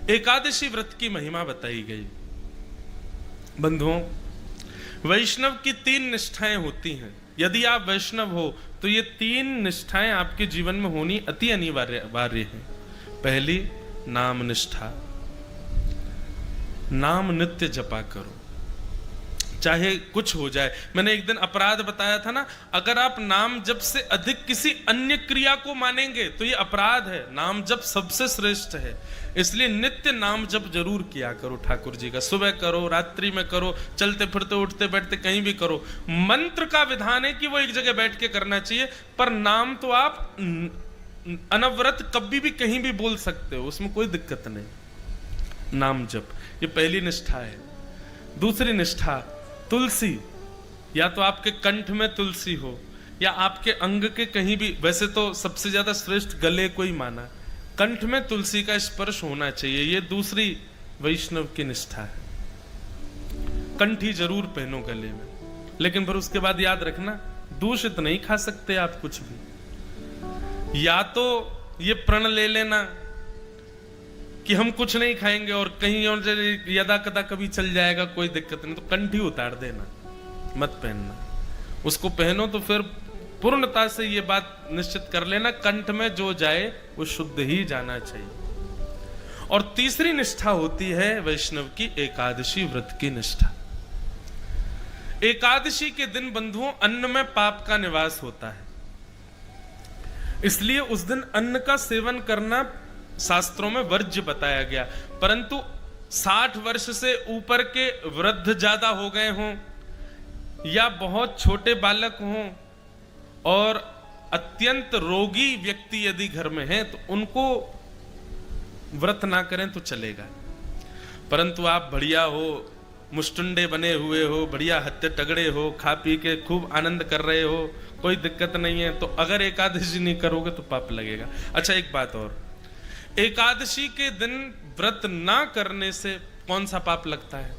एकादशी व्रत की महिमा बताई गई। बंधुओं, वैष्णव की 3 निष्ठाएं होती हैं। यदि आप वैष्णव हो तो ये 3 निष्ठाएं आपके जीवन में होनी अति अनिवार्य है। पहली, नाम निष्ठा। नाम नित्य जपा करो, चाहे कुछ हो जाए। मैंने एक दिन अपराध बताया था ना, अगर आप नाम जप से अधिक किसी अन्य क्रिया को मानेंगे तो ये अपराध है। नाम जप सबसे श्रेष्ठ है, इसलिए नित्य नाम जप जरूर किया करो ठाकुर जी का। सुबह करो, रात्रि में करो, चलते फिरते उठते बैठते कहीं भी करो। मंत्र का विधान है कि वो एक जगह बैठ के करना चाहिए, पर नाम तो आप अनवरत कभी भी कहीं भी बोल सकते हो, उसमें कोई दिक्कत नहीं। नाम जप, ये पहली निष्ठा है। दूसरी निष्ठा, तुलसी। या तो आपके कंठ में तुलसी हो या आपके अंग के कहीं भी, वैसे तो सबसे ज्यादा श्रेष्ठ गले को ही माना, कंठ में तुलसी का स्पर्श होना चाहिए। ये दूसरी वैष्णव की निष्ठा है। कंठी जरूर पहनो गले में, लेकिन फिर उसके बाद याद रखना, दूषित नहीं खा सकते आप कुछ भी। या तो ये प्रण ले लेना कि हम कुछ नहीं खाएंगे और कहीं और यदा कदा कभी चल जाएगा, कोई दिक्कत नहीं, तो कंठी उतार देना, मत पहनना। उसको पहनो तो फिर पूर्णता से ये बात निश्चित कर लेना, कंठ में जो जाए वो शुद्ध ही जाना चाहिए। और तीसरी निष्ठा होती है वैष्णव की एकादशी व्रत की निष्ठा। एकादशी के दिन बंधुओं अन्न में पाप का निवास होता है, इसलिए उस दिन अन्न का सेवन करना शास्त्रों में वर्ज्य बताया गया। परंतु 60 वर्ष से ऊपर के वृद्ध ज्यादा हो गए हों या बहुत छोटे बालक हों और अत्यंत रोगी व्यक्ति यदि घर में हैं तो उनको व्रत ना करें तो चलेगा। परंतु आप बढ़िया हो, मुष्टुंडे बने हुए हो, बढ़िया हत्ते तगड़े हो, खा पी के खूब आनंद कर रहे हो, कोई दिक्कत नहीं है, तो अगर एकादशी नहीं करोगे तो पाप लगेगा। अच्छा, एक बात और, एकादशी के दिन व्रत ना करने से कौन सा पाप लगता है?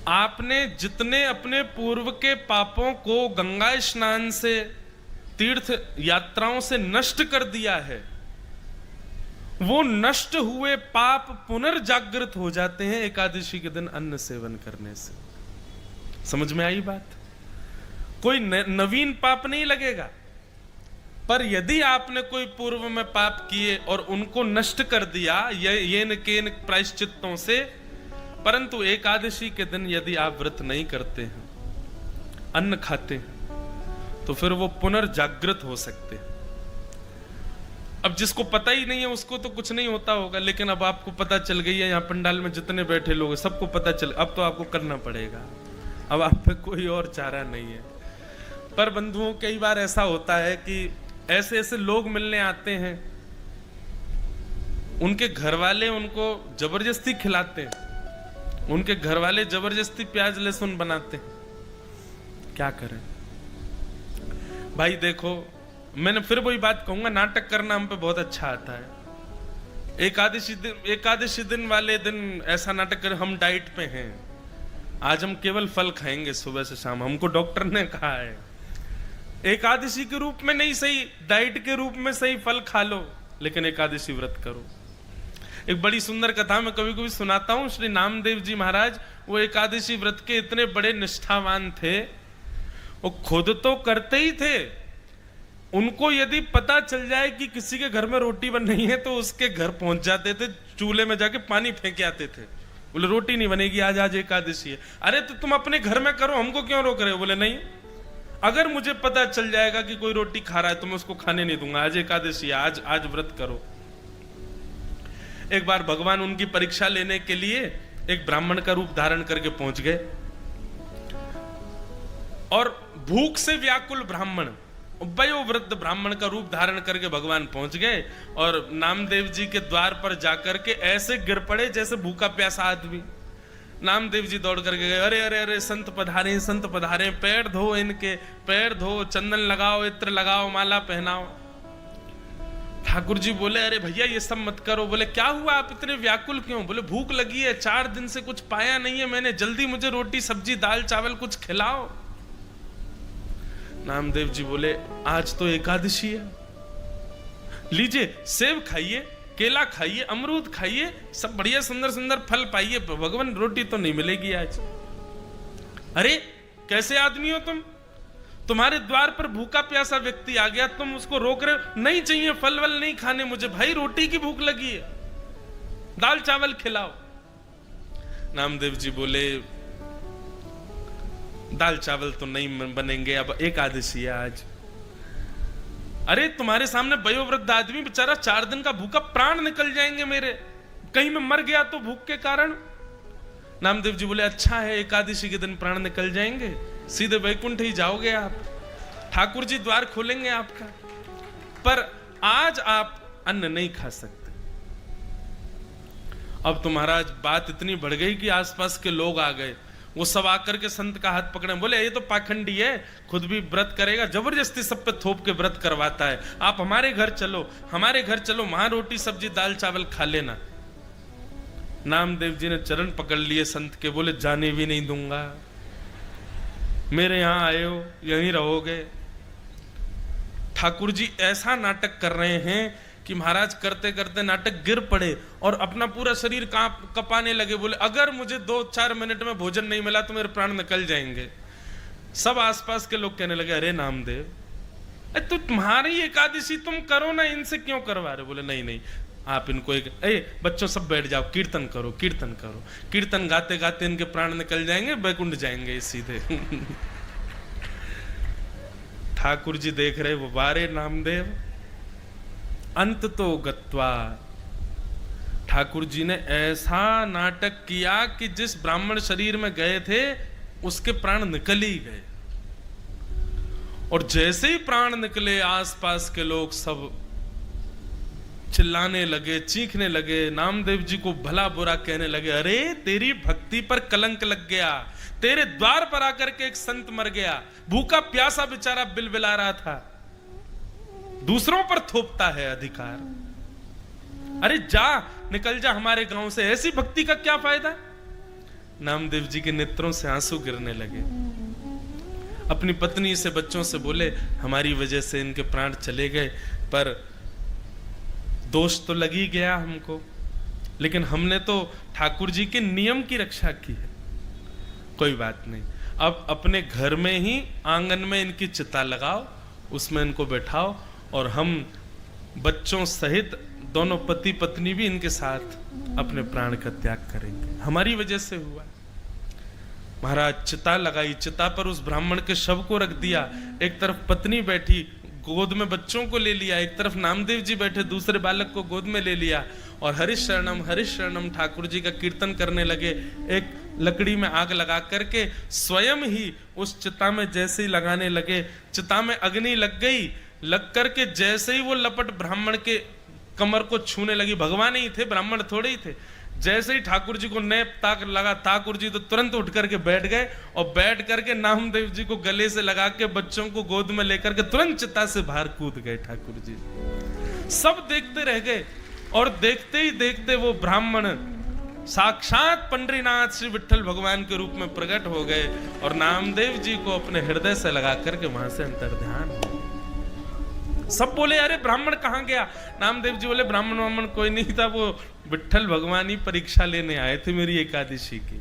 आपने जितने अपने पूर्व के पापों को गंगा स्नान से, तीर्थ यात्राओं से नष्ट कर दिया है, वो नष्ट हुए पाप पुनर्जागृत हो जाते हैं एकादशी के दिन अन्न सेवन करने से। समझ में आई बात? कोई नवीन पाप नहीं लगेगा, पर यदि आपने कोई पूर्व में पाप किए और उनको नष्ट कर दिया ये न केन प्रायश्चित्तों से, परंतु एकादशी के दिन यदि आप व्रत नहीं करते हैं, अन्न खाते हैं, तो फिर वो पुनर्जागृत हो सकते हैं। अब जिसको पता ही नहीं है उसको तो कुछ नहीं होता होगा, लेकिन अब आपको पता चल गई है, यहाँ पंडाल में जितने बैठे लोग सबको पता चल, अब तो आपको करना पड़ेगा, अब आप पे कोई और चारा नहीं है। पर बंधुओं, कई बार ऐसा होता है कि ऐसे ऐसे लोग मिलने आते हैं, उनके घर वाले उनको जबरदस्ती खिलाते हैं, उनके घर वाले जबरदस्ती प्याज लहसुन बनाते हैं, क्या करें भाई? देखो, मैंने फिर वही बात कहूंगा, नाटक करना हम पे बहुत अच्छा आता है। एकादशी दिन वाले दिन ऐसा नाटक करें, हम डाइट पे हैं, आज हम केवल फल खाएंगे सुबह से शाम, हमको डॉक्टर ने कहा है। एकादशी के रूप में नहीं सही, डाइट के रूप में सही फल खा लो, लेकिन एकादशी व्रत करो। एक बड़ी सुंदर कथा मैं कभी कभी सुनाता हूं। श्री नामदेव जी महाराज, वो एकादशी व्रत के इतने बड़े निष्ठावान थे, वो खुद तो करते ही थे, उनको यदि पता चल जाए कि किसी के घर में रोटी बन रही है तो उसके घर पहुंच जाते थे, चूल्हे में जाके पानी फेंक आते थे। बोले रोटी नहीं बनेगी आज, आज एकादशी है। अरे तो तुम अपने घर में करो, हमको क्यों रोक रहे हो? बोले नहीं, अगर मुझे पता चल जाएगा कि कोई रोटी खा रहा है तो मैं उसको खाने नहीं दूंगा, आज एकादशी है, आज व्रत करो। एक बार भगवान उनकी परीक्षा लेने के लिए एक ब्राह्मण का रूप धारण करके पहुंच गए, और भूख से व्याकुल ब्राह्मण, वयोवृद्ध ब्राह्मण का रूप धारण करके भगवान पहुंच गए, और नामदेव जी के द्वार पर जाकर के ऐसे गिर पड़े जैसे भूखा प्यासा आदमी। नामदेव जी दौड़ करके गए, अरे अरे अरे संत पधारे, संत पधारे, पैर धो इनके, पैर धो, चंदन लगाओ, इत्र लगाओ, माला पहनाओ। ठाकुर जी बोले, अरे भैया ये सब मत करो। बोले क्या हुआ, आप इतने व्याकुल क्यों? बोले भूख लगी है, 4 दिन से कुछ पाया नहीं है मैंने, जल्दी मुझे रोटी सब्जी दाल चावल कुछ खिलाओ। नामदेव जी बोले आज तो एकादशी है, लीजिए सेब खाइए, केला खाइए, अमरूद खाइए, सब बढ़िया सुंदर सुंदर फल पाइए, भगवान रोटी तो नहीं मिलेगी आज। अरे कैसे आदमी हो तुम? तुम्हारे द्वार पर भूखा प्यासा व्यक्ति आ गया, तुम उसको रोक रहे हो, नहीं चाहिए फल वल नहीं खाने मुझे, भाई रोटी की भूख लगी है, दाल चावल खिलाओ। नामदेव जी बोले दाल चावल तो नहीं बनेंगे, अब एकादशी है आज। अरे तुम्हारे सामने वयोवृद्ध आदमी बेचारा 4 दिन का भूखा, प्राण निकल जाएंगे मेरे, कहीं मैं मर गया तो भूख के कारण। नामदेव जी बोले अच्छा है, एकादशी के दिन प्राण निकल जाएंगे, सीधे वैकुंठ ही जाओगे आप, ठाकुर जी द्वार खोलेंगे आपका, पर आज आप अन्न नहीं खा सकते। अब तो महाराज बात इतनी बढ़ गई कि आसपास के लोग आ गए, वो सब आकर के संत का हाथ पकड़े, बोले ये तो पाखंडी है, खुद भी व्रत करेगा, जबरदस्ती सब पे थोप के व्रत करवाता है, आप हमारे घर चलो, हमारे घर चलो, वहां रोटी सब्जी दाल चावल खा लेना। नामदेव जी ने चरण पकड़ लिए संत के, बोले जाने भी नहीं दूंगा, मेरे यहां आए हो यहीं रहोगे। ठाकुर जी ऐसा नाटक कर रहे हैं कि महाराज करते करते नाटक गिर पड़े और अपना पूरा शरीर कपाने लगे, बोले अगर मुझे 2-4 मिनट में भोजन नहीं मिला तो मेरे प्राण निकल जाएंगे। सब आसपास के लोग कहने लगे अरे नामदेव तो तुम्हारी एकादशी तुम करो ना, इनसे क्यों करवा रहे? बोले नहीं नहीं आप इनको बच्चों सब बैठ जाओ, कीर्तन करो कीर्तन करो, कीर्तन गाते गाते इनके प्राण निकल जाएंगे, बैकुंठ जाएंगे सीधे। ठाकुर जी देख रहे वो बारे नामदेव अंत तो गत्वा। ठाकुर जी ने ऐसा नाटक किया कि जिस ब्राह्मण शरीर में गए थे उसके प्राण निकल ही गए, और जैसे ही प्राण निकले आसपास के लोग सब चिल्लाने लगे, चीखने लगे, नामदेव जी को भला बुरा कहने लगे, अरे तेरी भक्ति पर कलंक लग गया, तेरे द्वार पर आकर के एक संत मर गया, भूखा प्यासा बेचारा बिलबिला रहा था, दूसरों पर थोपता है अधिकार, अरे जा निकल जा हमारे गांव से, ऐसी भक्ति का क्या फायदा? नामदेव जी के नेत्रों से आंसू गिरने लगे, अपनी पत्नी से बच्चों से बोले हमारी वजह से इनके प्राण चले गए, पर दोष तो लग ही गया हमको, लेकिन हमने तो ठाकुर जी के नियम की रक्षा की है, कोई बात नहीं, अब अपने घर में ही आंगन में इनकी चिता लगाओ, उसमें इनको बैठाओ, और हम बच्चों सहित दोनों पति पत्नी भी इनके साथ अपने प्राण का त्याग करेंगे, हमारी वजह से हुआ। महाराज चिता लगाई, चिता पर उस ब्राह्मण के शव को रख दिया, एक तरफ पत्नी बैठी गोद में बच्चों को ले लिया, एक तरफ नामदेव जी बैठे दूसरे बालक को गोद में ले लिया, और हरिश शरणम ठाकुर जी का कीर्तन करने लगे। एक लकड़ी में आग लगा करके स्वयं ही उस चिता में जैसे ही लगाने लगे, चिता में अग्नि लग गई, लग करके जैसे ही वो लपट ब्राह्मण के कमर को छूने लगी, भगवान ही थे ब्राह्मण थोड़े ही थे, जैसे ही ठाकुर जी को नेप ताक लगा, ठाकुर जी तो तुरंत उठ करके बैठ गए, और बैठ करके नामदेव जी को गले से लगा के बच्चों को गोद में लेकर के तुरंत चिता से बाहर कूद गए ठाकुर जी। सब देखते रह गए, और देखते ही देखते वो ब्राह्मण साक्षात पंडरीनाथ श्री विठ्ठल भगवान के रूप में प्रकट हो गए, और नामदेव जी को अपने हृदय से लगा करके वहां से अंतर्ध्यान हो। सब बोले अरे ब्राह्मण कहां गया? नामदेव जी बोले ब्राह्मण कोई नहीं था, वो विठ्ठल भगवान ही परीक्षा लेने आए थे मेरी एकादशी की।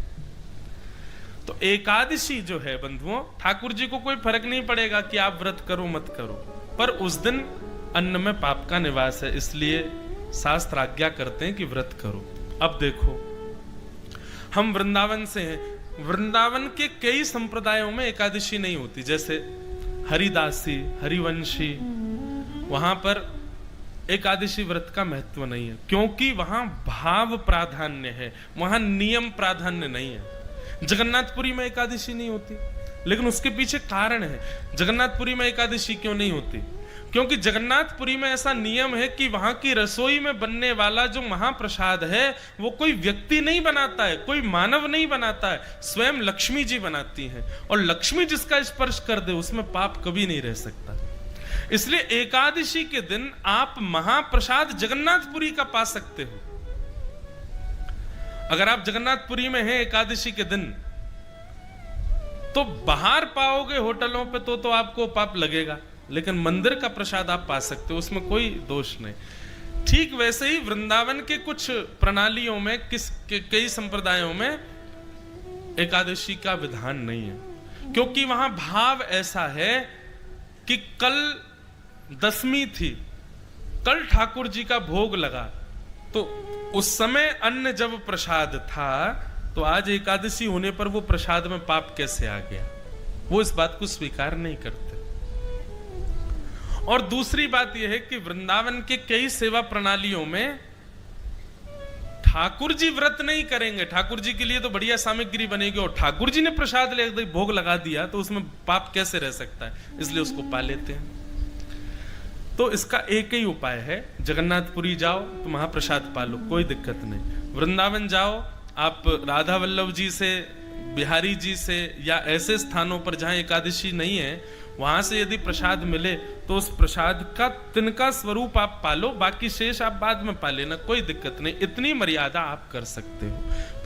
तो एकादशी जो है बंधुओं, ठाकुर जी को कोई फर्क नहीं पड़ेगा कि आप व्रत करो मत करो, पर उस दिन अन्न में पाप का निवास है, इसलिए शास्त्र आज्ञा करते हैं कि व्रत करो। अब देखो हम वृंदावन से हैं, वृंदावन के कई संप्रदायों में एकादशी नहीं होती, जैसे हरिदासी हरिवंशी, वहां पर एकादशी व्रत का महत्व नहीं है, क्योंकि वहां भाव प्राधान्य है, वहां नियम प्राधान्य नहीं है। जगन्नाथपुरी में एकादशी नहीं होती, लेकिन उसके पीछे कारण है। जगन्नाथपुरी में एकादशी क्यों नहीं होती? क्योंकि जगन्नाथपुरी में ऐसा नियम है कि वहां की रसोई में बनने वाला जो महाप्रसाद है वो कोई व्यक्ति नहीं बनाता है, कोई मानव नहीं बनाता है, स्वयं लक्ष्मी जी बनाती हैं, और लक्ष्मी जिसका स्पर्श कर दे उसमें पाप कभी नहीं रह सकता। इसलिए एकादशी के दिन आप महाप्रसाद जगन्नाथपुरी का पा सकते हो। अगर आप जगन्नाथपुरी में हैं एकादशी के दिन, तो बाहर पाओगे होटलों पे तो आपको पाप लगेगा, लेकिन मंदिर का प्रसाद आप पा सकते हो, उसमें कोई दोष नहीं। ठीक वैसे ही वृंदावन के कुछ प्रणालियों में कई संप्रदायों में एकादशी का विधान नहीं है, क्योंकि वहां भाव ऐसा है कि कल दशमी थी, कल ठाकुर जी का भोग लगा, तो उस समय अन्न जब प्रसाद था तो आज एकादशी होने पर वो प्रसाद में पाप कैसे आ गया, वो इस बात को स्वीकार नहीं करते। और दूसरी बात यह है कि वृंदावन के कई सेवा प्रणालियों में ठाकुर जी व्रत नहीं करेंगे, ठाकुर जी के लिए तो बढ़िया सामग्री बनेगी और ठाकुर जी ने प्रसाद ले भोग लगा दिया तो उसमें पाप कैसे रह सकता है, इसलिए उसको पा लेते हैं। तो इसका एक ही उपाय है, जगन्नाथपुरी जाओ तो महाप्रसाद पालो, कोई दिक्कत नहीं। वृंदावन जाओ, आप राधा वल्लभ जी से, बिहारी जी से या ऐसे स्थानों पर जहां एकादशी नहीं है वहां से यदि प्रसाद मिले तो उस प्रसाद का तिनका स्वरूप आप पालो, बाकी शेष आप बाद में पा लेना, कोई दिक्कत नहीं, इतनी मर्यादा आप कर सकते हो।